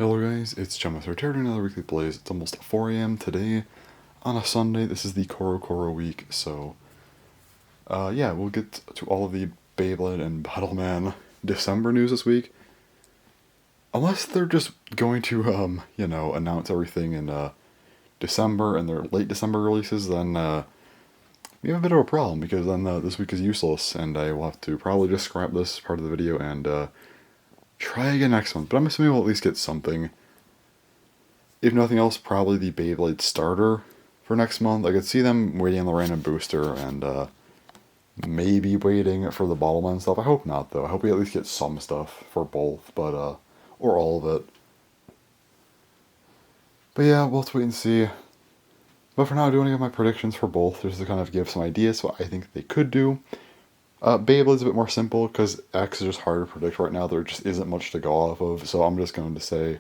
Hello guys, it's Chummas here doing another weekly plays. It's almost 4 a.m. today on a Sunday. This is the Koro week, so yeah, we'll get to all of the Beyblade and Battleman December news this week. Unless they're just going to, announce everything in December and their late December releases, then we have a bit of a problem, because then this week is useless, and I will have to probably just scrap this part of the video and try again next month. But I'm assuming we'll at least get something. If nothing else, probably the Beyblade starter for next month. I could see them waiting on the random booster and maybe waiting for the Battleman stuff. I hope not, though. I hope we at least get some stuff for both, but or all of it. But yeah, we'll have to wait and see. But for now, I do want to give my predictions for both, just to kind of give some ideas what I think they could do. Beyblade's a bit more simple, because X is just hard to predict right now. There just isn't much to go off of, so I'm just going to say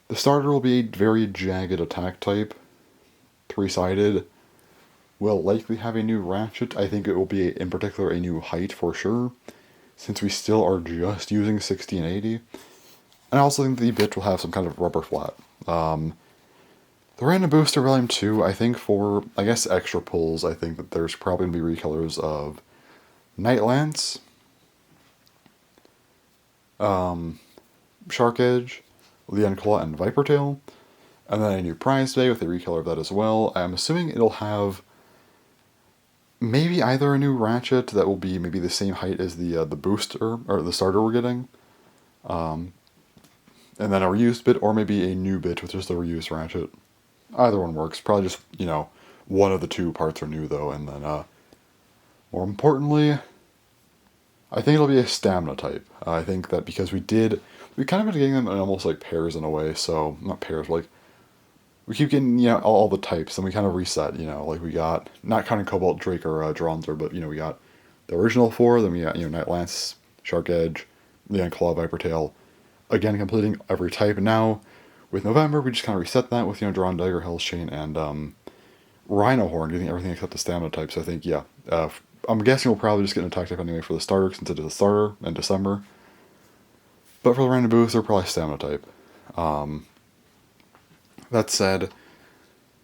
the starter will be a very jagged attack type, 3-sided. Will likely have a new ratchet. I think it will be, in particular, a new height for sure, since we still are just using 1680. And I also think the bit will have some kind of rubber flat. The Random Booster Volume 2, I think for, extra pulls, I think that there's probably going to be recolors of Night Lance, Shark Edge, Leon Claw, and Viper Tail, and then a new prize day with a recolor of that as well. I'm assuming it'll have maybe either a new ratchet that will be maybe the same height as the booster, or the starter we're getting, and then a reused bit, or maybe a new bit with just a reused ratchet. Either one works. Probably just, one of the two parts are new, though, and then, more importantly, I think it'll be a stamina type. I think that because we kind of been getting them in almost like pairs in a way, so, not pairs, like, we keep getting, all the types, and we kind of reset, like we got, not counting Cobalt, Drake, or Dronzer, but, we got the original 4, then we got, Night Lance, Shark Edge, Leon Claw, Viper Tail, again, completing every type. Now, with November, we just kind of reset that with, Drawn Dagger, Hell's Chain, and, Rhino Horn, getting everything except the stamina type, so I think, yeah, I'm guessing we'll probably just get an attack type anyway for the starter, since it is a starter in December. But for the random boost, they're probably stamina type. That said,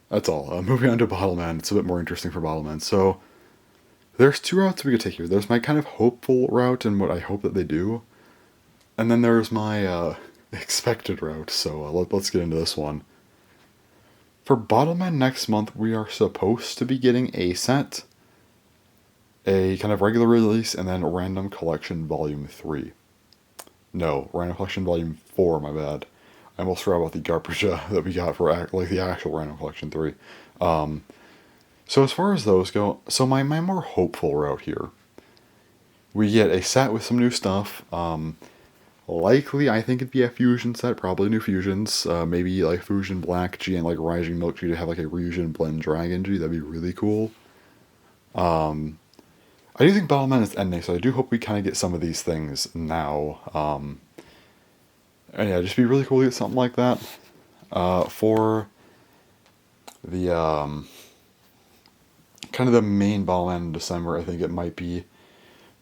that's all. Moving on to Battleman, it's a bit more interesting for Battleman. So, there's two routes we could take here. There's my kind of hopeful route and what I hope that they do. And then there's my expected route, so let's get into this one. For Battleman next month, we are supposed to be getting a set, a kind of regular release, and then Random Collection Volume 3. No, Random Collection Volume 4, my bad. I almost forgot about the garbage that we got for the actual Random Collection 3. So as far as those go, so my more hopeful route here, we get a set with some new stuff. Likely, I think it'd be a fusion set, probably new fusions. Maybe like Fusion Black G and like Rising Milk G to have like a Ryujin Blend Dragon G. That'd be really cool. I do think Battleman is ending, so I do hope we kind of get some of these things now. And yeah, just be really cool to get something like that. For the kind of the main Battleman in December, I think it might be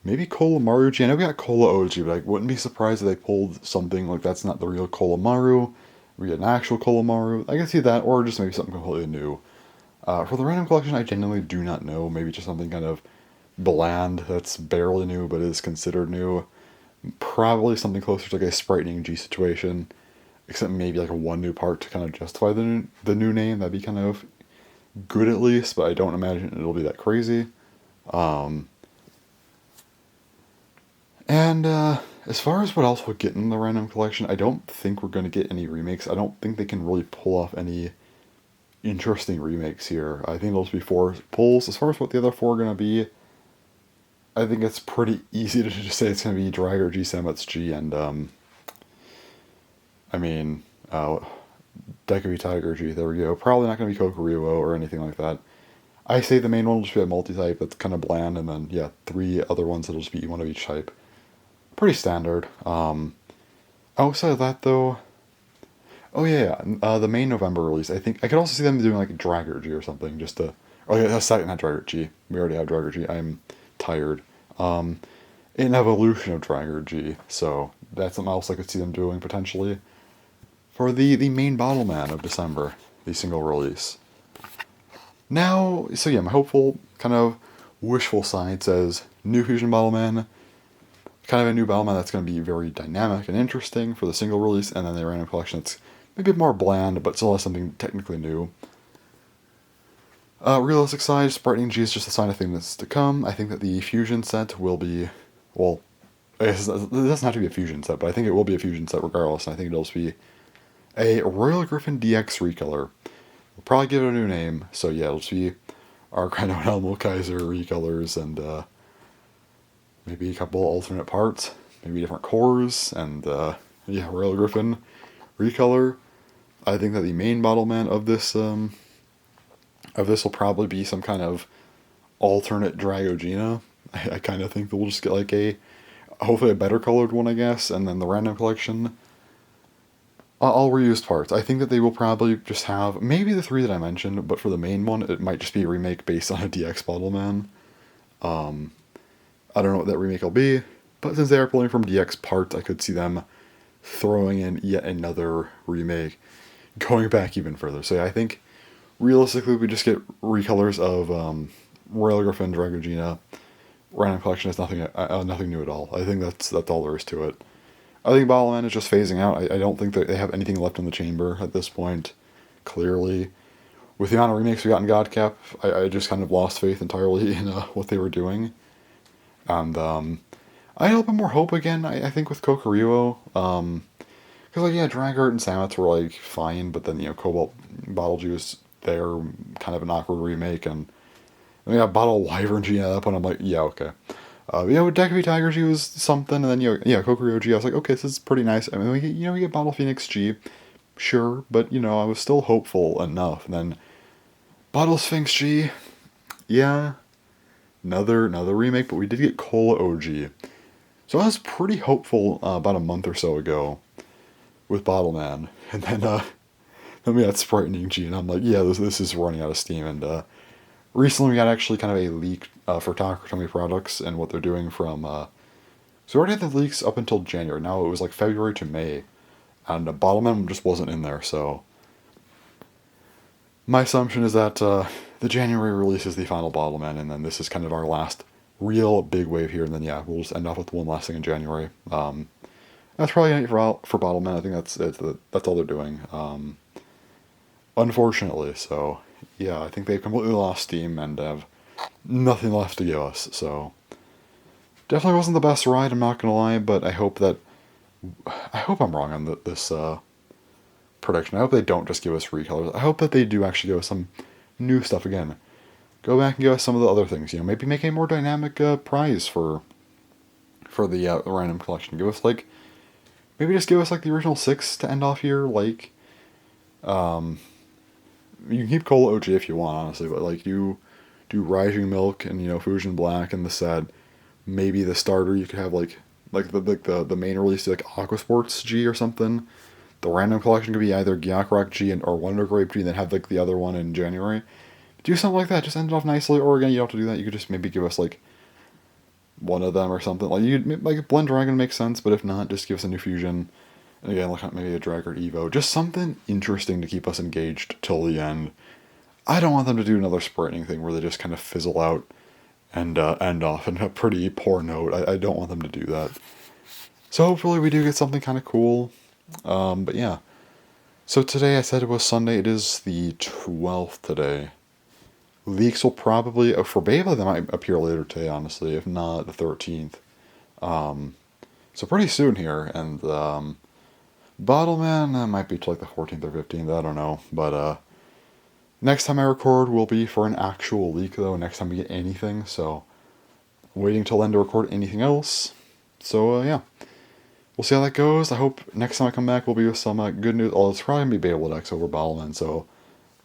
maybe Kolomaru G. I know we got Kola OG, but I wouldn't be surprised if they pulled something like that's not the real Kolomaru. We get an actual Kolomaru. I can see that, or just maybe something completely new. For the Random Collection, I genuinely do not know. Maybe just something kind of bland that's barely new, but is considered new. Probably something closer to like a Spritening G situation, except maybe like one new part to kind of justify the new name. That'd be kind of good at least, but I don't imagine it'll be that crazy. And as far as what else we'll get in the Random Collection, I don't think we're going to get any remakes. I don't think they can really pull off any interesting remakes here. I think those will be 4 pulls. As far as what the other 4 are going to be, I think it's pretty easy to just say it's going to be Drager G, Samus G, and, Deku Tiger G, there we go. Probably not going to be Kokuryuo or anything like that. I say the main one will just be a multi-type that's kind of bland, and then, yeah, 3 other ones that'll just be one of each type. Pretty standard. Outside of that, though, the main November release, I think, I could also see them doing, like, Drager G or something, just to, not Drager G. We already have Drager G. I'm tired. An evolution of Drager G, so that's something else I could see them doing, potentially. for the main Bottle Man of December, the single release. Now, so yeah, my hopeful, kind of wishful side says new Fusion Bottle Man, kind of a new Bottle Man that's going to be very dynamic and interesting for the single release, and then the random collection that's maybe more bland, but still has something technically new. Realistic side, Sprightening G is just a sign of things that's to come. I think that the Fusion set will be, well, I guess it doesn't have to be a Fusion set, but I think it will be a Fusion set regardless, and I think it'll just be a Royal Griffin DX recolor. We'll probably give it a new name, so yeah, it'll just be our Grando and Elmo Kaiser recolors, and maybe a couple alternate parts, maybe different cores, and yeah, Royal Griffin recolor. I think that the main Bottle Man of this will probably be some kind of alternate Dragogena. I kind of think that we'll just get like hopefully a better colored one, I guess, and then the random collection, all reused parts. I think that they will probably just have maybe the 3 that I mentioned, but for the main one, it might just be a remake based on a DX Bottle Man. I don't know what that remake will be, but since they are pulling from DX parts, I could see them throwing in yet another remake, going back even further. So yeah, I think realistically we just get recolors of Royal Griffin, Dragogena. Random collection is nothing new at all. I think that's all there is to it. I think Bottle Man is just phasing out. I don't think that they have anything left in the chamber at this point, clearly. With the amount of remakes we got in Godcap, I just kind of lost faith entirely in what they were doing. And I had a little bit more hope again, I think, with Kokoryu. Because, like, yeah, Dragart and Samus were, like, fine, but then, Cobalt Bottle Juice, they're kind of an awkward remake, and we got Bottle Wyvern G at that point, I'm like, yeah, okay. With Deku Tiger G was something, and then, Kokoryu G, I was like, okay, this is pretty nice. I mean, we get Bottle Phoenix G, sure, but, I was still hopeful enough. And then Bottle Sphinx G, yeah, another remake, but we did get Cola OG. So I was pretty hopeful about a month or so ago with Bottle Man, and then we got Sprightening G, and I'm like, yeah, this is running out of steam. And recently we got actually kind of a leak for Takatomi Products and what they're doing from. So we already had the leaks up until January. Now it was like February to May, and Bottle Man just wasn't in there. So my assumption is that the January release is the final Bottle Man, and then this is kind of our last real big wave here, and then yeah, we'll just end off with one last thing in January. That's probably it for Bottle Man. I think that's all they're doing. Unfortunately, so yeah, I think they've completely lost steam and have nothing left to give us. So definitely wasn't the best ride. I'm not gonna lie, but I hope I'm wrong on this prediction. I hope they don't just give us recolors. I hope that they do actually give us some new stuff again. Go back and give us some of the other things. Maybe make a more dynamic prize for the random collection. Maybe just give us like the original 6 to end off here. Like, you can keep Cola OG if you want, honestly, but like you do Rising Milk and Fusion Black and the set. Maybe the starter you could have like the main release like Aqua Sports G or something. The random collection could be either Gyokrock G or Wonder Grape G, and then have like the other one in January. Do something like that. Just end it off nicely. Or again, you don't have to do that. You could just maybe give us like one of them or something. Like Blend Dragon makes sense, but if not, just give us a new Fusion. And again, look at maybe a Dragart Evo. Just something interesting to keep us engaged till the end. I don't want them to do another Sprightening thing where they just kind of fizzle out and end off in a pretty poor note. I don't want them to do that. So hopefully we do get something kind of cool. But yeah. So today I said it was Sunday. It is the 12th today. Leaks will probably, for Beyblade, they might appear later today, honestly, if not the 13th. So pretty soon here, and Bottle Man, that might be to like the 14th or 15th, I don't know. But next time I record will be for an actual leak, though, next time we get anything, so waiting till then to record anything else. So yeah, we'll see how that goes. I hope next time I come back will be with some good news. Oh, it's probably going to be Beyblade X over Bottle Man, so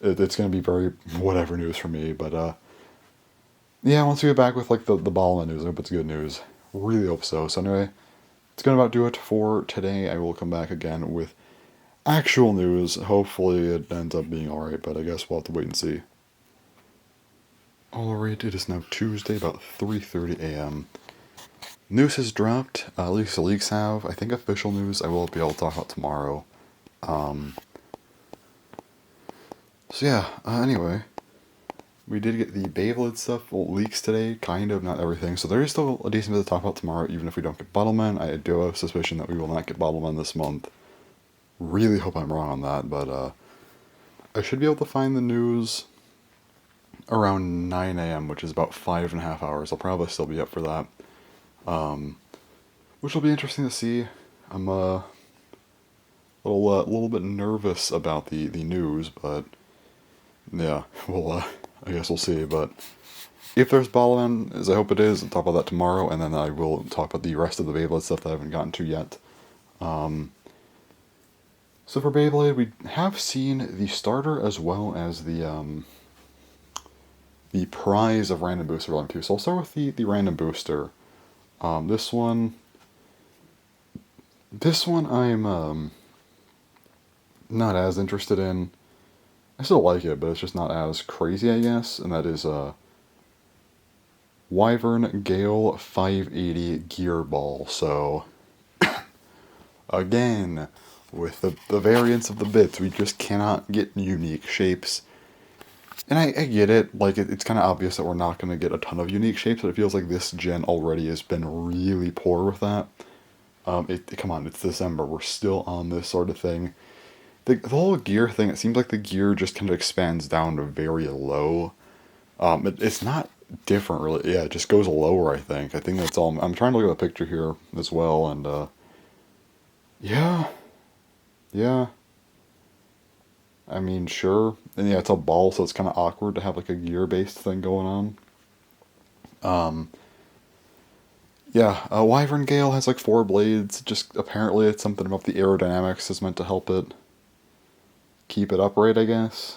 it's going to be very whatever news for me, but yeah, once we get back with like the Bottle Man news, I hope it's good news. Really hope so. So anyway, it's going to about do it for today. I will come back again with actual news. Hopefully it ends up being alright, but I guess we'll have to wait and see. Alright, it is now Tuesday, about 3:30 a.m. News has dropped, at least the leaks have. I think official news I will be able to talk about tomorrow. So yeah, anyway, we did get the Beyblade stuff, well, leaks today, kind of, not everything, so there is still a decent bit to talk about tomorrow, even if we don't get Bottleman. I do have a suspicion that we will not get Bottleman this month. Really hope I'm wrong on that, but I should be able to find the news around 9 a.m., which is about 5.5 hours. I'll probably still be up for that, which will be interesting to see. I'm little bit nervous about the news, but yeah, I guess we'll see. But if there's Balan, as I hope it is, I'll talk about that tomorrow, and then I will talk about the rest of the Beyblade stuff that I haven't gotten to yet. So for Beyblade, we have seen the starter as well as the prize of random booster volume 2. So I'll start with the random booster. This one I'm not as interested in. I still like it, but it's just not as crazy, I guess. And that is Wyvern Gale 580 Gear Ball. So again, with the variance of the bits, we just cannot get unique shapes. And I get it, like, it's kind of obvious that we're not going to get a ton of unique shapes, but it feels like this gen already has been really poor with that. Come on, it's December, we're still on this sort of thing. The whole gear thing, it seems like the gear just kind of expands down to very low. It's not different, really. Yeah, it just goes lower, I think. I think that's all. I'm trying to look at the picture here as well, and, yeah. Yeah. I mean, sure. And yeah, it's a ball, so it's kind of awkward to have, like, a gear-based thing going on. Yeah, Wyvern Gale has, like, 4 blades. Just, apparently it's something about the aerodynamics is meant to help it keep it upright, I guess.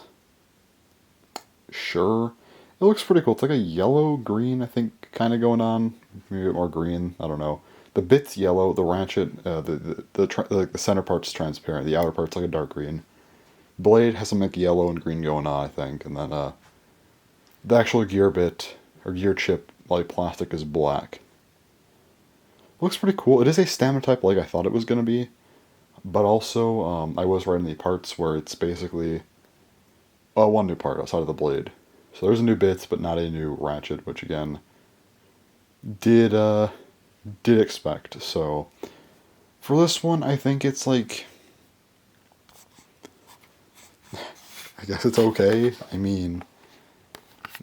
Sure. It looks pretty cool. It's like a yellow-green, I think, kind of going on. Maybe a bit more green. I don't know. The bit's yellow. The ratchet, the center part's transparent. The outer part's like a dark green. Blade has some like yellow and green going on, I think. And then the actual gear bit, or gear chip, like plastic, is black. Looks pretty cool. It is a stamina type like I thought it was going to be. But also, I was right in the parts where it's basically one new part outside of the blade. So there's new bits, but not a new ratchet, which again did expect. So for this one, I think it's like, I guess it's okay. I mean,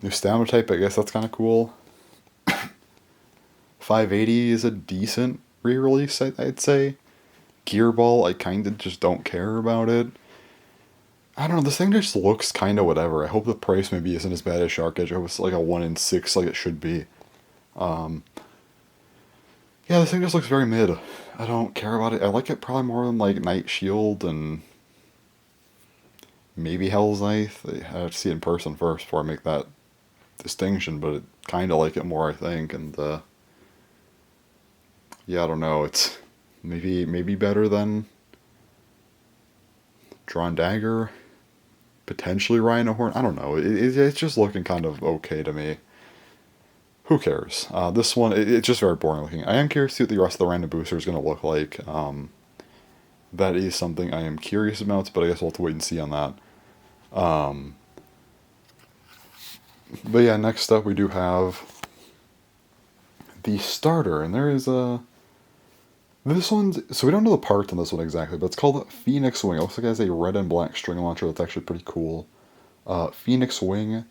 new stamina type, I guess that's kind of cool. 580 is a decent re-release, I'd say. Gearball, I kind of just don't care about it. I don't know, this thing just looks kind of whatever. I hope the price maybe isn't as bad as Shark Edge. I hope it's like a 1 in 6 like it should be. Yeah, this thing just looks very mid. I don't care about it. I like it probably more than like Night Shield and maybe Hell's Knife. I have to see it in person first before I make that distinction, but I kind of like it more, I think. And yeah, I don't know. It's maybe better than Drawn Dagger, potentially Rhino Horn. I don't know. It's just looking kind of okay to me. Who cares? This one, it's just very boring looking. I am curious to see what the rest of the random booster is going to look like. That is something I am curious about, but I guess we'll have to wait and see on that. But yeah, next up we do have the starter, and there is this one's, so we don't know the parts on this one exactly, but it's called Phoenix Wing. It looks like it has a red and black string launcher that's actually pretty cool. Phoenix Wing,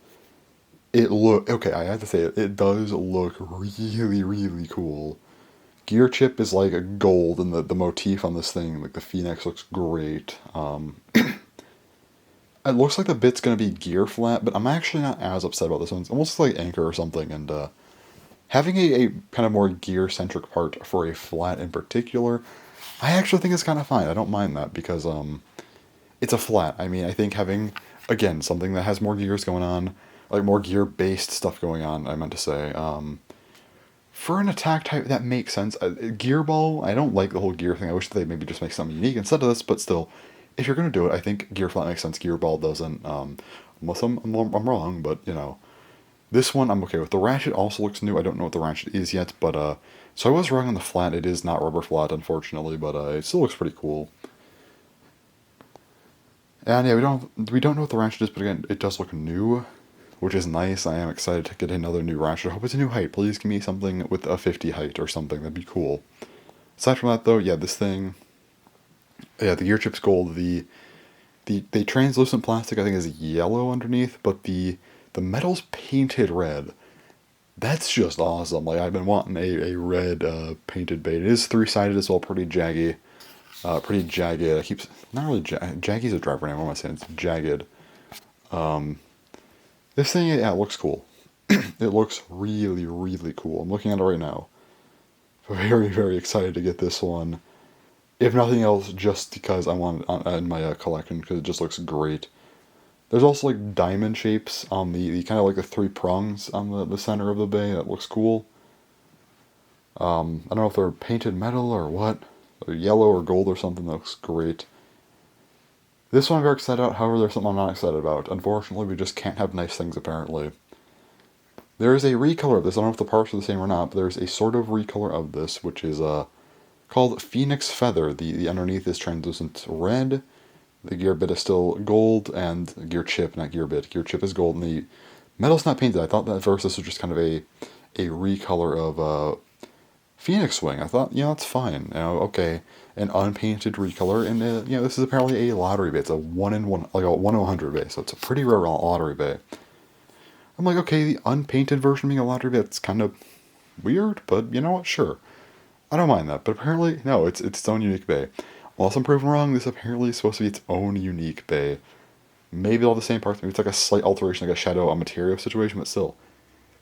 okay, I have to say it does look really, really cool. Gear chip is like a gold, and the motif on this thing, like the Phoenix, looks great. It looks like the bit's gonna be gear flat, but I'm actually not as upset about this one. It's almost like Anchor or something, and having a kind of more gear-centric part for a flat in particular, I actually think it's kind of fine. I don't mind that, because it's a flat. I mean, I think having, again, something that has more gears going on, like more gear-based stuff going on, I meant to say, for an attack type, that makes sense. Gear Ball, I don't like the whole gear thing. I wish they maybe just make something unique instead of this, but still, if you're going to do it, I think Gear Flat makes sense. Gear Ball doesn't. Unless I'm wrong, but, you know. This one I'm okay with. The ratchet also looks new. I don't know what the ratchet is yet, but, so I was wrong on the flat. It is not rubber flat, unfortunately, but it still looks pretty cool. And yeah, we don't know what the ratchet is, but again, it does look new, which is nice. I am excited to get another new ratchet. I hope it's a new height. Please give me something with a 50 height or something. That'd be cool. Aside from that, though, yeah, this thing, yeah, the gear chip's gold. The translucent plastic I think is yellow underneath, but the metal's painted red. That's just awesome. Like I've been wanting a red painted bait. It is three-sided as well, pretty jaggy. Pretty jagged. I keep not really jaggy's a driver name. What am I saying? It's jagged. This thing, yeah, it looks cool. It looks really, really cool. I'm looking at it right now. Very, very excited to get this one. If nothing else, just because I want it in my collection because it just looks great. There's also like diamond shapes on the kind of like the three prongs on the center of the bay. That looks cool. I don't know if they're painted metal or what. Or yellow or gold or something. That looks great. This one I'm very excited about. However, there's something I'm not excited about. Unfortunately, we just can't have nice things apparently. There is a recolor of this. I don't know if the parts are the same or not, but there's a sort of recolor of this, which is called Phoenix Feather. The underneath is translucent red. The gear bit is still gold, and gear chip, not gear bit. Gear chip is gold, and the metal's not painted. I thought that at first this was just kind of a recolor of Phoenix Wing. I thought, that's fine. Okay, an unpainted recolor, and this is apparently a lottery bay. It's a 1 in 1, like a 1 in 100 bay, so it's a pretty rare lottery bay. I'm like, okay, the unpainted version being a lottery bay, it's kind of weird, but you know what? Sure. I don't mind that, but apparently, no, it's its own unique bay. Unless I'm proven wrong, this apparently is supposed to be its own unique bay. Maybe all the same parts, maybe it's like a slight alteration, like a shadow on material situation, but still.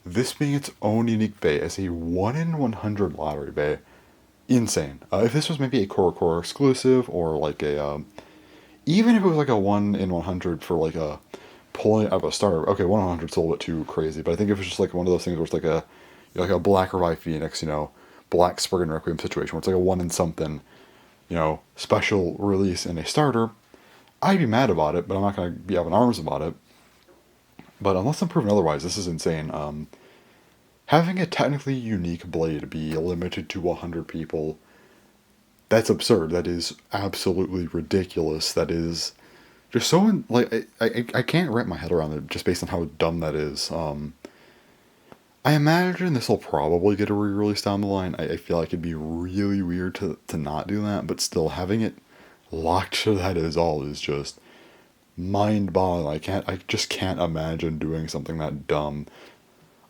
This being its own unique bay as a 1 in 100 lottery bay, insane. If this was maybe a Core exclusive, or like even if it was like a 1 in 100 for like a pulling of a starter, okay, 1 in 100 is a little bit too crazy, but I think if it's just like one of those things where it's like a Black Revive Phoenix, Black Spriggan Requiem situation, where it's like a 1 in something, special release in a starter, I'd be mad about it, but I'm not going to be up in arms about it. But unless I'm proven otherwise, this is insane. Having a technically unique blade be limited to 100 people, that's absurd. That is absolutely ridiculous. That is just so, I can't wrap my head around it just based on how dumb that is. I imagine this will probably get a re-release down the line. I feel like it'd be really weird to not do that, but still having it locked to that is just mind-boggling. I just can't imagine doing something that dumb.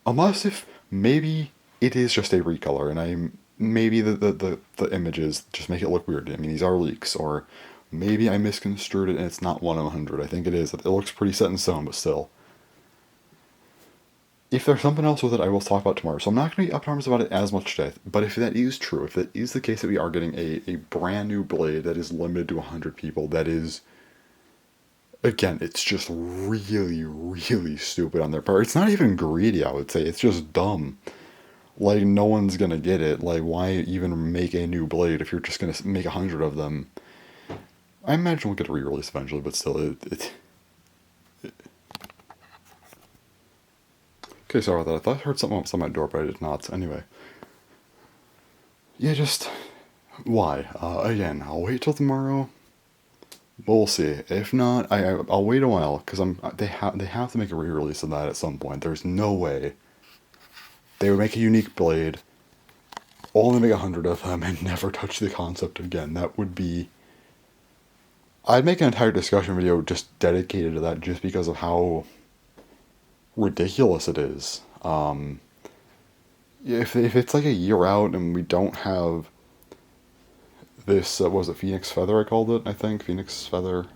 Unless if maybe it is just a recolor and maybe the images just make it look weird. I mean, these are leaks, or maybe I misconstrued it and it's not 1 in 100. I think it is. It looks pretty set in stone, but still. If there's something else with it, I will talk about tomorrow. So I'm not going to be up in arms about it as much today. But if that is true, if that is the case that we are getting a brand new blade that is limited to 100 people, that is, again, it's just really, really stupid on their part. It's not even greedy, I would say. It's just dumb. Like, no one's going to get it. Like, why even make a new blade if you're just going to make 100 of them? I imagine we'll get a re-release eventually, but still, Okay, sorry about that. I thought I heard something outside my door, but I did not. Anyway. Yeah, just... Why? Again, I'll wait till tomorrow. We'll see. If not, I'll wait a while, because they have to make a re-release of that at some point. There's no way they would make a unique blade, only make 100 of them, and never touch the concept again. That would be... I'd make an entire discussion video just dedicated to that, just because of how ridiculous it is. If it's like a year out and we don't have this, was it Phoenix Feather I called it, I think? Phoenix Feather. I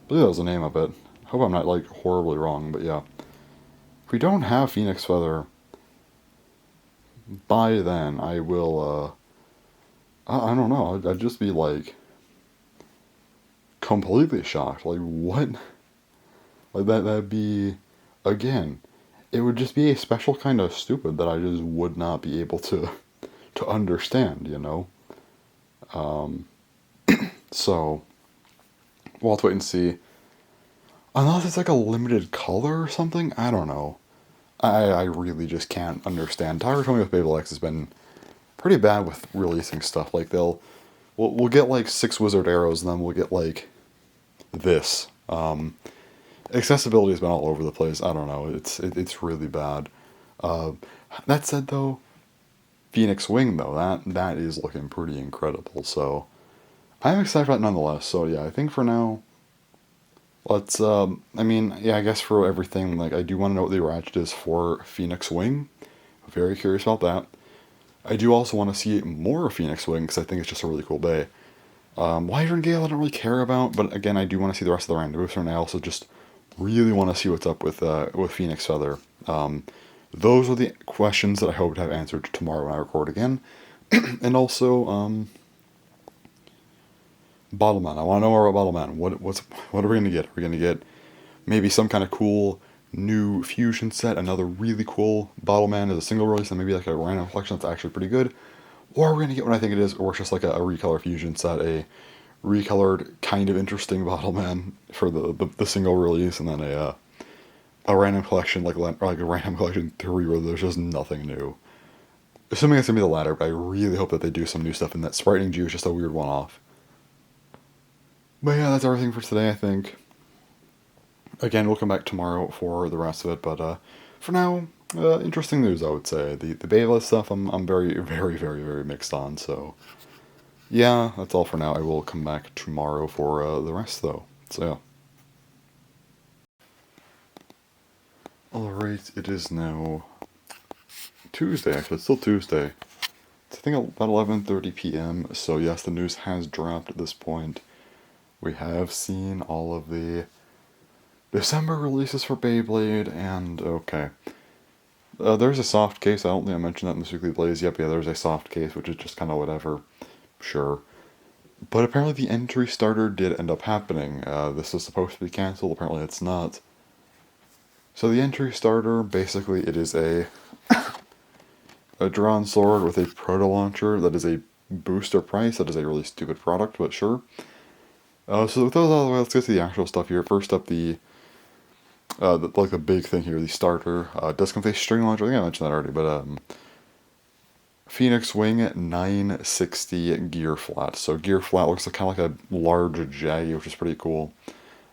believe that was the name of it. I hope I'm not, like, horribly wrong, but yeah. If we don't have Phoenix Feather by then, I will, I don't know, I'd just be, like, completely shocked. Like, what? Like, that'd be, again, it would just be a special kind of stupid that I just would not be able to understand, So, we'll have to wait and see. Unless it's like a limited color or something, I don't know. I really just can't understand. Tiger Tomy with Babel X has been pretty bad with releasing stuff. Like, we'll get like 6 wizard arrows, and then we'll get like this. Accessibility has been all over the place. I don't know. It's really bad. Uh, that said, though, Phoenix Wing though that is looking pretty incredible. So I'm excited for that nonetheless. So yeah, I think for now, let's. I mean, yeah, I guess for everything, like I do want to know what the ratchet is for Phoenix Wing. Very curious about that. I do also want to see more Phoenix Wing because I think it's just a really cool bay. Wyvern Gale I don't really care about, but again I do want to see the rest of the random booster, and I also just really want to see what's up with Phoenix Feather. Those are the questions that I hope to have answered tomorrow when I record again. And also, Bottleman. I want to know more about Bottleman. What are we gonna get? Are we gonna get maybe some kind of cool new fusion set, another really cool Bottleman as a single release, and maybe like a random collection that's actually pretty good? Or are we gonna get what I think it is, or it's just like a recolor fusion set, a recolored kind of interesting Bottleman for the single release, and then a random collection like a random collection 3 where there's just nothing new. Assuming it's gonna be the latter, but I really hope that they do some new stuff, and that Spriting Jew is just a weird one-off. But yeah, that's everything for today, I think. Again, we'll come back tomorrow for the rest of it, but for now, interesting news, I would say. The Beta stuff, I'm very, very, very, very mixed on, so yeah, that's all for now. I will come back tomorrow for the rest, though. So yeah. Alright, it is now Tuesday, actually. It's still Tuesday. It's, I think, about 11:30 p.m., so yes, the news has dropped at this point. We have seen all of the December releases for Beyblade, and okay. There's a soft case. I don't think I mentioned that in this weekly Blaze. Yep, yeah, there's a soft case, which is just kind of whatever. Sure. But apparently the entry starter did end up happening. This is supposed to be cancelled. Apparently it's not. So the entry starter, basically, it is a drawn sword with a proto launcher that is a booster price. That is a really stupid product, but sure. So with those out of the way, let's get to the actual stuff here. First up, the big thing here, the starter. Does come with a string launcher. I think I mentioned that already, but Phoenix Wing 960 gear flat. So gear flat looks like kind of like a large Jaggy, which is pretty cool.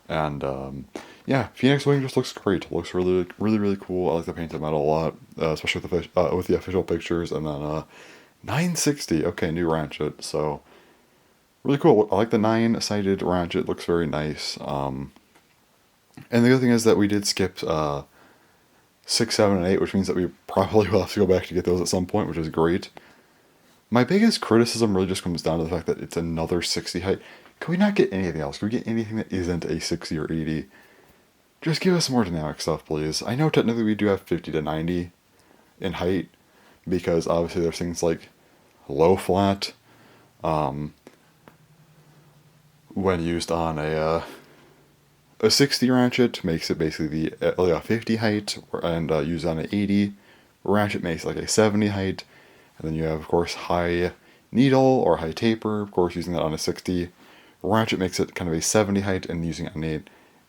And yeah, Phoenix Wing just looks great. It looks really, really, really cool. I like the painted metal a lot, especially with the official pictures. And then 960. Okay, new ratchet. So really cool. I like the 9-sided ratchet. Looks very nice. And the other thing is that we did skip 6, 7, and 8, which means that we probably will have to go back to get those at some point, which is great. My biggest criticism really just comes down to the fact that it's another 60 height. Can we not get anything else? Can we get anything that isn't a 60 or 80? Just give us more dynamic stuff, please. I know technically we do have 50 to 90 in height, because obviously there's things like low flat, when used on a 60 ratchet makes it basically like a 50 height, and used on an 80 ratchet makes like a 70 height. And then you have, of course, high needle or high taper, of course, using that on a 60 ratchet makes it kind of a 70 height, and using it on an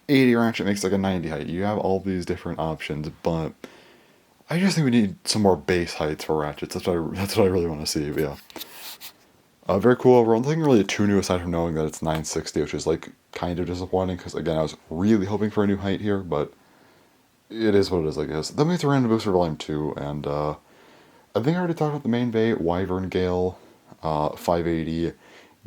80 ratchet makes like a 90 height. You have all these different options, but I just think we need some more base heights for ratchets. That's what I really want to see. But yeah. Very cool overall. Nothing really too new aside from knowing that it's 960, which is like kind of disappointing because again I was really hoping for a new height here, but it is what it is, I guess. Then we have to Random Booster Volume 2, and I think I already talked about the main bay, Wyvern Gale, 580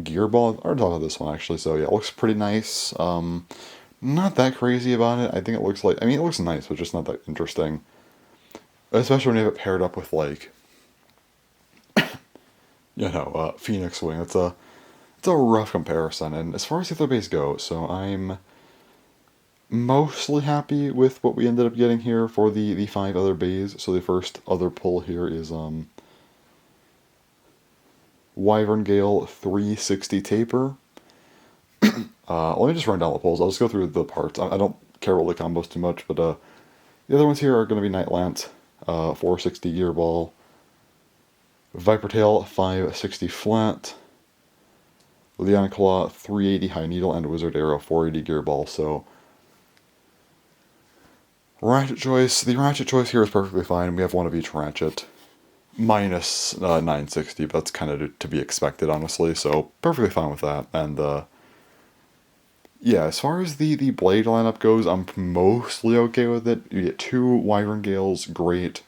Gearball. I already talked about this one actually, so yeah, it looks pretty nice. Not that crazy about it. I think it looks like, I mean, it looks nice, but just not that interesting. Especially when you have it paired up with like, Phoenix Wing. It's a rough comparison. And as far as the other bays go, so I'm mostly happy with what we ended up getting here for the 5 other bays. So the first other pull here is Wyvern Gale 360 Taper. Let me just run down the pulls. I'll just go through the parts. I don't care about the combos too much, but the other ones here are going to be Night Lance, 460 Gearball, Viper Tail 560 Flat, Leon Claw 380 High Needle, and Wizard Arrow 480 Gearball. So ratchet choice. The ratchet choice here is perfectly fine. We have one of each ratchet. Minus 960, but that's kind of to be expected, honestly. So perfectly fine with that. And Yeah, as far as the blade lineup goes, I'm mostly okay with it. You get two Wyvern Gales, great.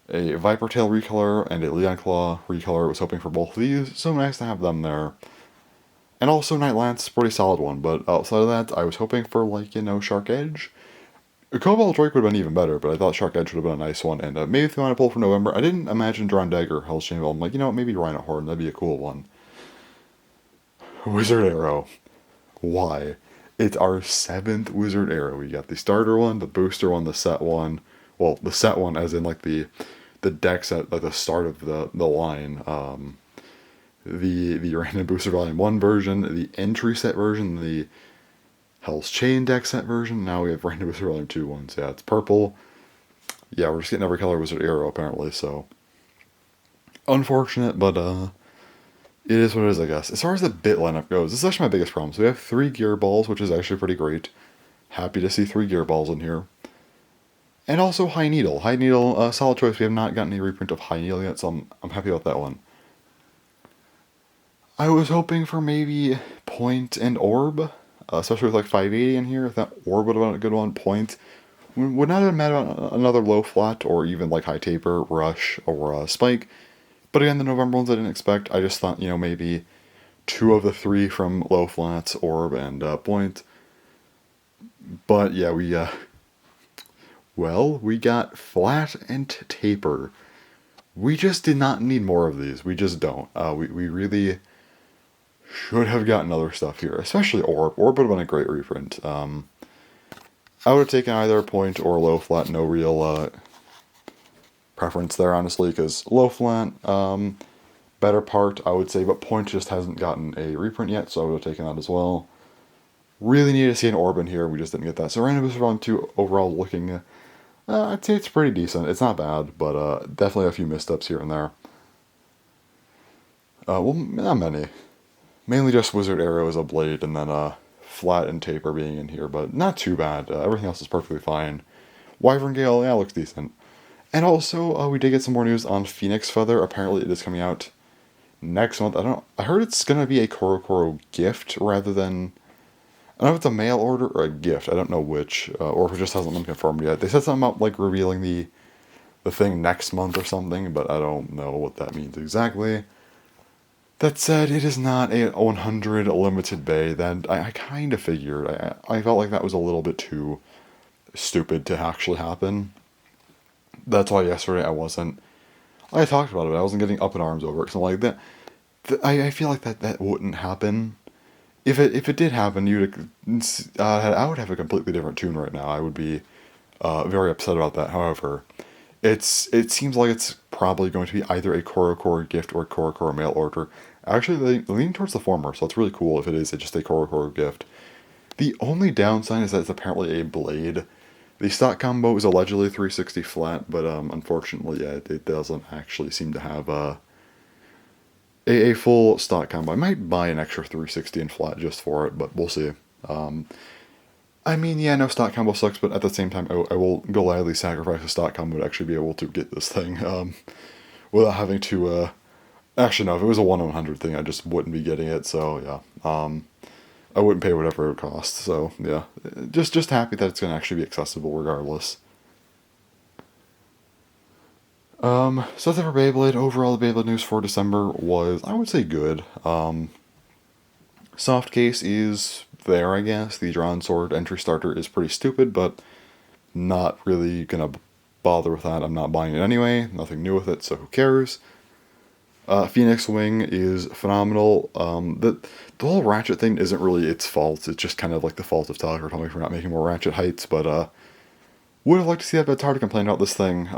A Viper Tail recolor and a Leon Claw recolor. I was hoping for both of these, so nice to have them there. And also Night Lance, pretty solid one, but outside of that, I was hoping for, like, Shark Edge. A Cobalt Drake would have been even better, but I thought Shark Edge would have been a nice one, and maybe if they want to pull for November, I didn't imagine Drawn Dagger, Hell's Chainmail. I'm like, maybe Rhino Horn, that'd be a cool one. Wizard Arrow. Why? It's our 7th Wizard Arrow. We got the starter one, the booster one, the set one. Well, the set one as in, like, the deck set, like, the start of the line. The Random Booster Volume 1 version, the entry set version, the Hell's Chain deck set version. Now we have Random Booster Volume 2 ones. Yeah, it's purple. Yeah, we're just getting every color Wizard Arrow, apparently, so. Unfortunate, but, it is what it is, I guess. As far as the bit lineup goes, this is actually my biggest problem. So we have 3 Gear Balls, which is actually pretty great. Happy to see 3 Gear Balls in here. And also High Needle. High Needle, solid choice. We have not gotten a reprint of High Needle yet, so I'm happy about that one. I was hoping for maybe Point and Orb, especially with like 580 in here. If that Orb would have been a good one, Point would not have been mad about another low flat or even like High Taper, Rush, or Spike. But again, the November ones I didn't expect. I just thought, maybe 2 of the 3 from low flats, Orb, and Point. But yeah, we got Flat and Taper. We just did not need more of these. We just don't. We really should have gotten other stuff here, especially Orb. Orb would have been a great reprint. I would have taken either Point or low flat. No real preference there, honestly, because low flat, better part, I would say, but Point just hasn't gotten a reprint yet, so I would have taken that as well. Really needed to see an Orb in here, we just didn't get that. So Random Booster Volume 2 overall looking, I'd say it's pretty decent. It's not bad, but definitely a few missteps here and there. Well, not many. Mainly just Wizard Arrow as a blade, and then Flat and Taper being in here, but not too bad. Everything else is perfectly fine. Wyvern Gale, yeah, looks decent. And also, we did get some more news on Phoenix Feather. Apparently, it is coming out next month. I heard it's gonna be a Korokoro gift rather than. I don't know if it's a mail order or a gift. I don't know which, or if it just hasn't been confirmed yet. They said something about like revealing the thing next month or something, but I don't know what that means exactly. That said, it is not a 100 limited bay. That I kind of figured. I felt like that was a little bit too stupid to actually happen. That's why yesterday I talked about it, but I wasn't getting up in arms over it. Because I'm like, I feel like that wouldn't happen. If it did happen, I would have a completely different tune right now. I would be very upset about that. However, it seems like it's probably going to be either a Korokoro gift or a Korokoro mail order. Actually, they lean towards the former, so it's really cool if it is just a Korokoro gift. The only downside is that it's apparently a blade. The stock combo is allegedly 360 flat, but unfortunately, yeah, it doesn't actually seem to have a full stock combo. I might buy an extra 360 in flat just for it, but we'll see. I mean, yeah, no, stock combo sucks, but at the same time, I will gladly sacrifice a stock combo to actually be able to get this thing without having to. Actually, no, if it was a 1/100 thing, I just wouldn't be getting it, so yeah. I wouldn't pay whatever it costs, so yeah. Just happy that it's going to actually be accessible regardless. So that's it for Beyblade. Overall, the Beyblade news for December was, I would say, good. Soft case is there, I guess. The Drawn Sword entry starter is pretty stupid, but not really gonna bother with that. I'm not buying it anyway. Nothing new with it, so who cares? Phoenix Wing is phenomenal. The whole Ratchet thing isn't really its fault. It's just kind of like the fault of Tomy for not making more Ratchet heights, but would have liked to see that, but it's hard to complain about this thing.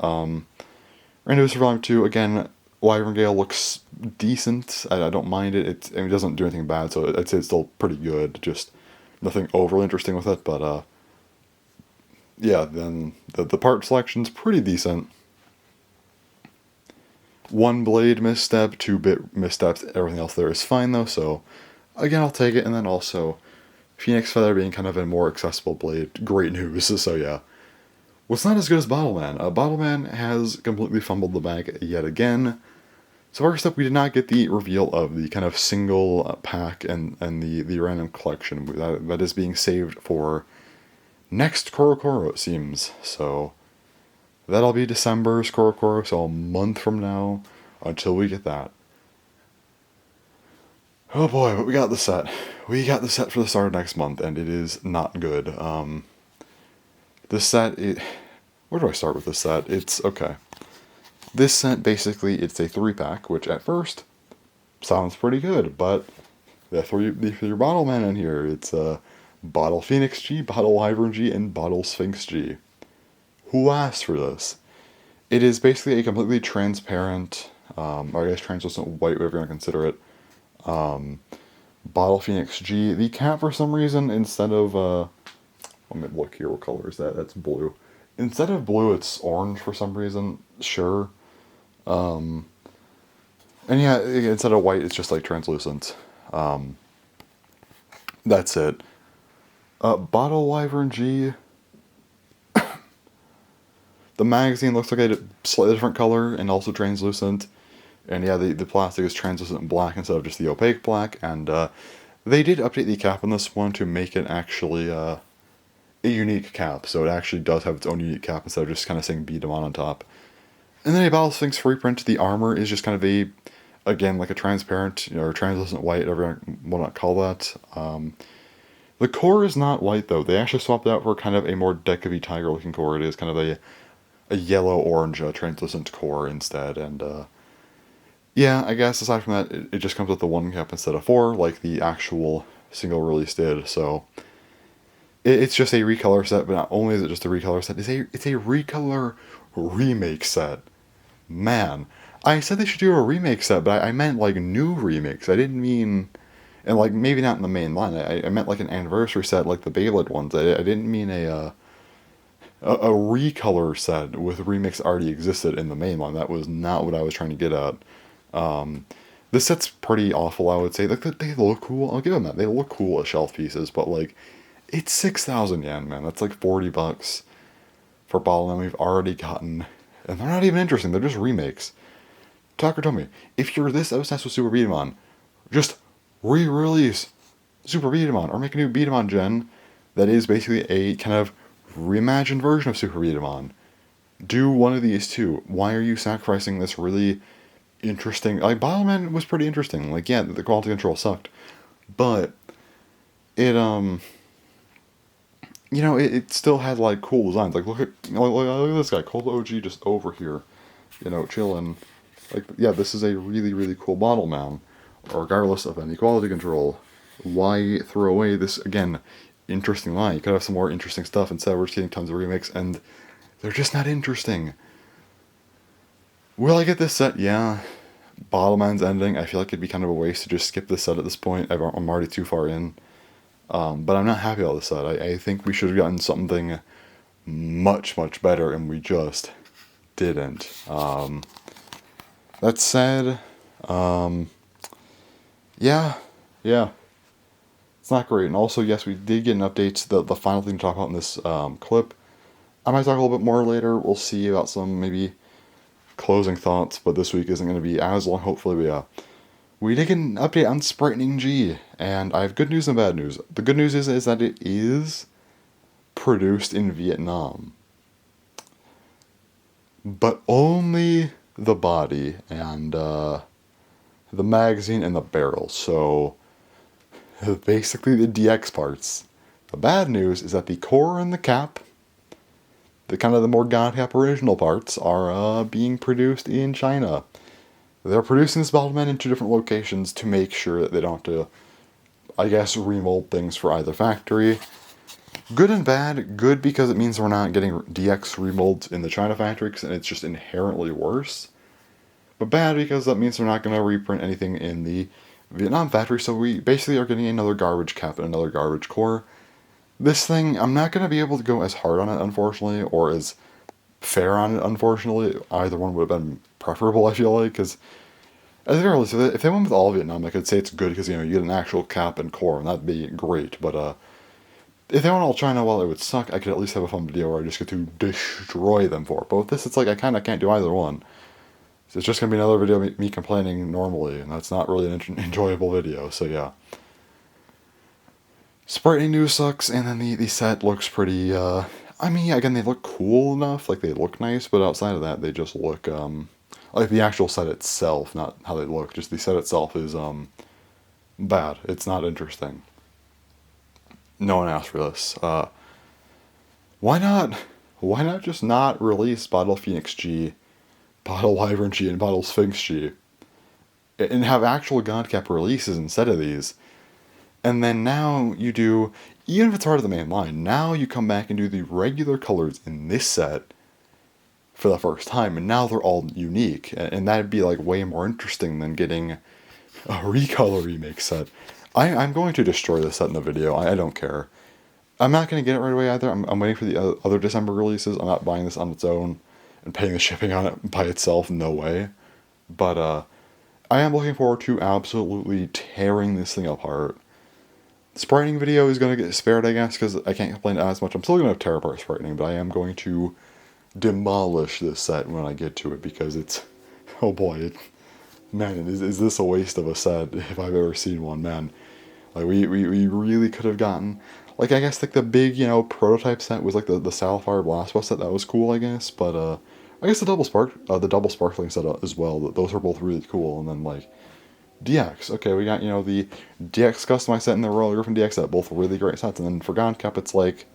Random Booster Volume 2, again, Wyvern Gale looks decent. I don't mind it. It doesn't do anything bad, so I'd say it's still pretty good. Just nothing overly interesting with it, but yeah, then the part selection's pretty decent. 1 blade misstep, 2 bit missteps, everything else there is fine though, so again, I'll take it. And then also, Phoenix Feather being kind of a more accessible blade, great news, so yeah. What's not as good as Bottleman? Bottleman has completely fumbled the bag yet again. So first up, we did not get the reveal of the kind of single pack and the random collection that is being saved for next Korokoro, it seems. So that'll be December's Korokoro, so a month from now until we get that. Oh boy, but we got the set. We got the set for the start of next month, and it is not good. This set, where do I start with this set? It's okay. This set, basically, it's a 3-pack, which at first sounds pretty good, but the three bottle men in here, it's Bottle Phoenix G, Bottle Wyvern G, and Bottle Sphinx G. Who asked for this? It is basically a completely transparent, or I guess translucent white, whatever you want to consider it, Bottle Phoenix G. The cap, for some reason, instead of, let me look here, what color is that? That's blue. Instead of blue, it's orange for some reason. Sure. And yeah, instead of white, it's just like translucent. That's it. Bottle Wyvern G. The magazine looks like a slightly different color and also translucent. And yeah, the plastic is translucent black instead of just the opaque black. And they did update the cap on this one to make it actually a unique cap. So it actually does have its own unique cap instead of just kind of saying Beat 'em on top. And then a Bottle Sphinx reprint. The armor is just kind of again, like a transparent or translucent white, whatever you want to call that. The core is not white though. They actually swapped it out for kind of a more Deku Tiger looking core. It is kind of a yellow-orange translucent core instead. And yeah, I guess aside from that, it just comes with the 1 cap instead of 4, like the actual single release did. So it's just a recolor set, but not only is it just a recolor set, it's a recolor remake set. Man, I said they should do a remake set, but I meant like new remakes. I didn't mean, and like maybe not in the main line. I meant like an anniversary set, like the Beyblade ones. I didn't mean a recolor set with remakes already existed in the main line. That was not what I was trying to get at. This set's pretty awful, I would say. Like they look cool. I'll give them that. They look cool as shelf pieces, but like it's 6,000 yen, man. That's like $40 for bottle men we've already gotten, and they're not even interesting. They're just remakes. Tucker told me, if you're this obsessed with Super Beat'em, just re-release Super Beat'em, or make a new Beat'em gen that is basically a kind of reimagined version of Super Beat'em. Do one of these two. Why are you sacrificing this really interesting... Like, Bottleman was pretty interesting. Like, yeah, the quality control sucked. But it, you know, it still had, like, cool designs. Like, look at this guy, Cold OG, just over here. You know, chilling. Like, yeah, this is a really, really cool bottle man. Regardless of any quality control. Why throw away this, again, interesting line? You could have some more interesting stuff instead we're just getting tons of remakes, and they're just not interesting. Will I get this set? Yeah. Bottle Man's ending. I feel like it'd be kind of a waste to just skip this set at this point. I'm already too far in. But I'm not happy about this set. I think we should have gotten something much, much better, and we just didn't. That said, yeah. It's not great. And also, yes, we did get an update. The final thing to talk about in this clip. I might talk a little bit more later. We'll see about some maybe closing thoughts, but this week isn't going to be as long. Hopefully, we did get an update on Sprightening G, and I have good news and bad news. The good news is that it is produced in Vietnam, but only the body and the magazine and the barrel. So basically the DX parts. The bad news is that the core and the cap, the kind of the more God Cap original parts, are being produced in China. They're producing this Bottleman in 2 different locations to make sure that they don't have to, I guess, remold things for either factory. Good and bad. Good because it means we're not getting DX remolds in the China factory, and it's just inherently worse. But bad because that means they're not going to reprint anything in the Vietnam factory, so we basically are getting another garbage cap and another garbage core. This thing, I'm not going to be able to go as hard on it, unfortunately, or as fair on it, unfortunately. Either one would have been preferable, I feel like, because at the very least, if they went with all Vietnam, I could say it's good because, you know, you get an actual cap and core, and that'd be great, but if they went all China, well, it would suck. I could at least have a fun video where I just get to destroy them for it. But with this, it's like I kind of can't do either one. it's just going to be another video of me complaining normally, and that's not really an enjoyable video, so yeah. Sprite news sucks, and then the set looks pretty, I mean, again, they look cool enough, like, they look nice, but outside of that, they just look, like, the actual set itself, not how they look, just the set itself is, bad. It's not interesting. No one asked for this. Why not? Why not just not release Bottle Phoenix G, Bottle Wyvern G, and Bottle Sphinx G, and have actual Godcap releases instead of these? And then now you do, even if it's part of the main line, now you come back and do the regular colors in this set for the first time, and now they're all unique, and that'd be like way more interesting than getting a recolor remake set. I'm going to destroy this set in the video. I don't care. I'm not going to get it right away either. I'm waiting for the other December releases. I'm not buying this on its own and paying the shipping on it by itself. No way. But I am looking forward to absolutely tearing this thing apart. Spriting video is going to get spared, I guess, because I can't complain as much. I'm still going to tear apart spriting, but I am going to demolish this set when I get to it, because it's, oh boy, man, is this a waste of a set if I've ever seen one, man. Like, we really could have gotten, like, I guess, like, the big, you know, prototype set was, like, the Sapphire Blastbust set. That was cool, I guess, but, I guess the double sparkling set as well, those are both really cool. And then, like, DX, okay, we got, you know, the DX customized set and the Royal Griffin DX set, both really great sets. And then for Godcap, it's like,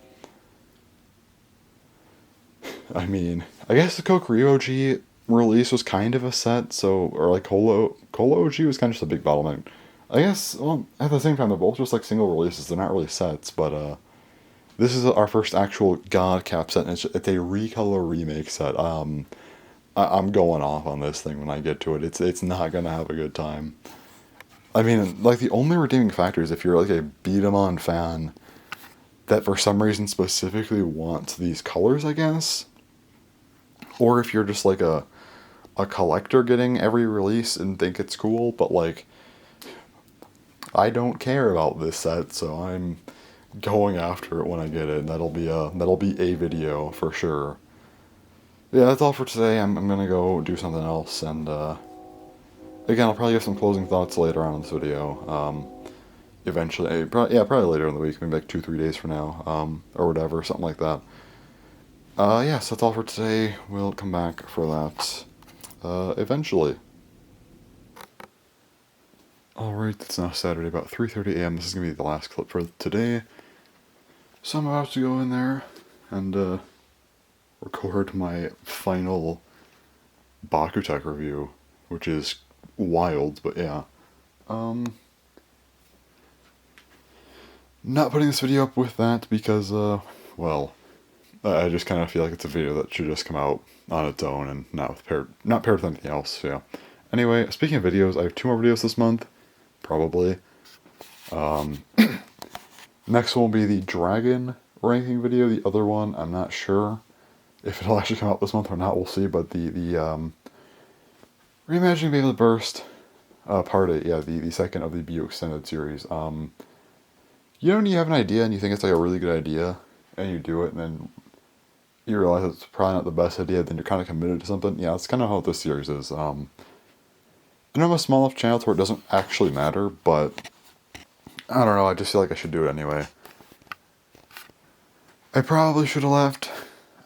I mean, I guess the Kokiri OG release was kind of a set, so, or like Cola OG was kind of just a big bottleneck. I guess, well, at the same time, they're both just like single releases, they're not really sets, but this is our first actual Godcap set, and it's a recolor remake set. I'm going off on this thing when I get to it. It's not gonna have a good time. I mean, like, the only redeeming factor is if you're like a beat 'em on fan that for some reason specifically wants these colors, I guess. Or if you're just like a collector getting every release and think it's cool, but like, I don't care about this set, so I'm going after it when I get it, and that'll be a video for sure. Yeah, that's all for today. I'm gonna go do something else, and again, I'll probably have some closing thoughts later on in this video. Eventually, probably later in the week, maybe like 2-3 days from now, or whatever, something like that. Yeah, so that's all for today. We'll come back for that eventually. Alright, it's now Saturday, about 3:30 a.m. This is going to be the last clip for today. So I'm about to go in there and record my final Bakutech review, which is wild, but yeah. Not putting this video up with that because, well, I just kind of feel like it's a video that should just come out on its own and not paired with anything else, so yeah. Anyway, speaking of videos, I have 2 more videos this month, probably. Next one will be the Dragon ranking video. The other one, I'm not sure if it'll actually come out this month or not, we'll see, but the Reimagining Beyblade Burst, Part 8, yeah, the second of the BU Extended series. You know when you have an idea and you think it's like a really good idea, and you do it, and then you realize it's probably not the best idea, then you're kind of committed to something. Yeah, that's kind of how this series is. I know I'm a small enough channel to where it doesn't actually matter, but I don't know, I just feel like I should do it anyway. I probably should have left.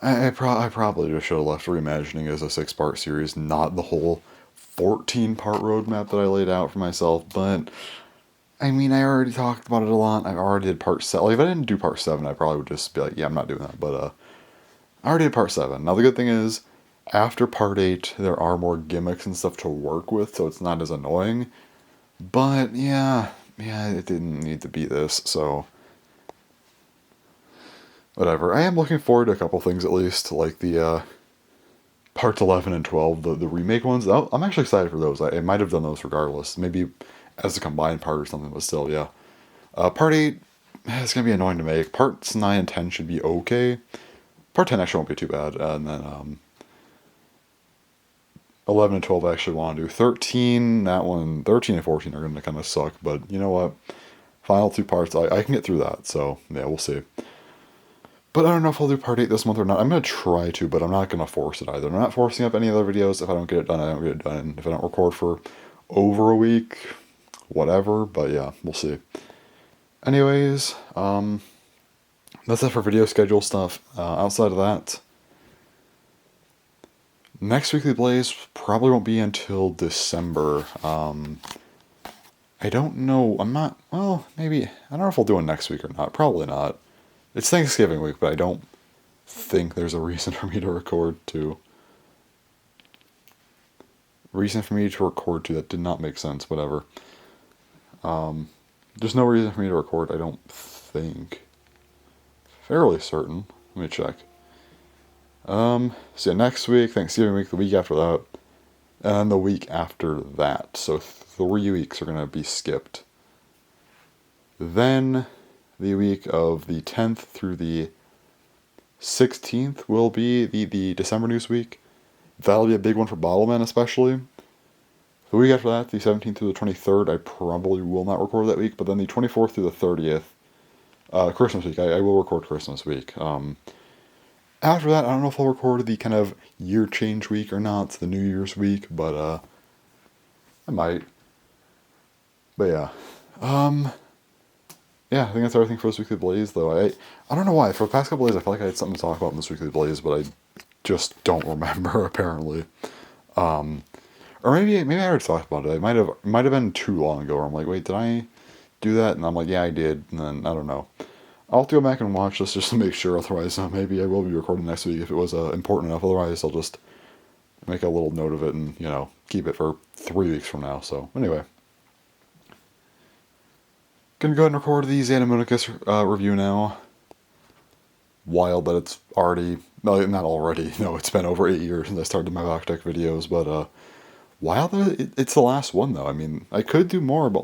I probably just should have left Reimagining as a 6-part series, not the whole 14-part roadmap that I laid out for myself, but I mean, I already talked about it a lot. I already did part 7. Like, if I didn't do part 7, I probably would just be like, yeah, I'm not doing that. But, I already did part 7. Now, the good thing is, after part 8, there are more gimmicks and stuff to work with, so it's not as annoying. But, yeah, it didn't need to be this, so whatever. I am looking forward to a couple things, at least, like the, parts 11 and 12, the remake ones. I'm actually excited for those. I might have done those regardless. Maybe as a combined part or something, but still, yeah. Part 8, it's going to be annoying to make. Parts 9 and 10 should be okay. Part 10 actually won't be too bad. And then 11 and 12 I actually want to do. 13 and 14 are going to kind of suck, but you know what? Final 2 parts, I can get through that, so yeah, we'll see. But I don't know if I'll do part 8 this month or not. I'm going to try to, but I'm not going to force it either. I'm not forcing up any other videos. If I don't get it done, I don't get it done. If I don't record for over a week, whatever. But yeah, we'll see. Anyways, that's it for video schedule stuff. Outside of that, next Weekly Blaze probably won't be until December. I don't know. I'm not. Well, maybe. I don't know if I'll do it next week or not. Probably not. It's Thanksgiving week, but I don't think there's a reason for me to record to. That did not make sense. Whatever. There's no reason for me to record. I don't think. Fairly certain. Let me check. So yeah, next week, Thanksgiving week, the week after that, and the week after that. So 3 weeks are gonna be skipped. Then the week of the 10th through the 16th will be the December news week. That'll be a big one for Bottlemen, especially. The week after that, the 17th through the 23rd, I probably will not record that week, but then the 24th through the 30th, Christmas week, I will record Christmas week. After that, I don't know if I'll record the kind of year change week or not, the New Year's week, but I might. But yeah. Yeah, I think that's everything for this Weekly Blaze, though. I don't know why. For the past couple days, I felt like I had something to talk about in this Weekly Blaze, but I just don't remember, apparently. Or maybe I already talked about it. It might have been too long ago where I'm like, wait, did I do that? And I'm like, yeah, I did. And then, I don't know. I'll have to go back and watch this just to make sure. Otherwise, maybe I will be recording next week if it was important enough. Otherwise, I'll just make a little note of it and, keep it for 3 weeks from now. So, anyway. Gonna go ahead and record the Xanamunicus review now. Wild that it's already... No, not already. No, it's been over 8 years since I started my Baktek videos, but wild that it's the last one, though. I mean, I could do more, but,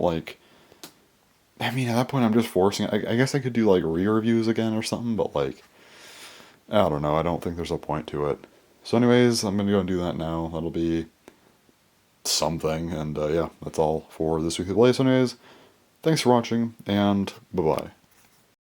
at that point, I'm just forcing it. I guess I could do, re-reviews again or something, but, I don't know. I don't think there's a point to it. So anyways, I'm gonna go and do that now. That'll be something, and yeah, that's all for this Weekly Blaze. So anyways, thanks for watching, and bye-bye.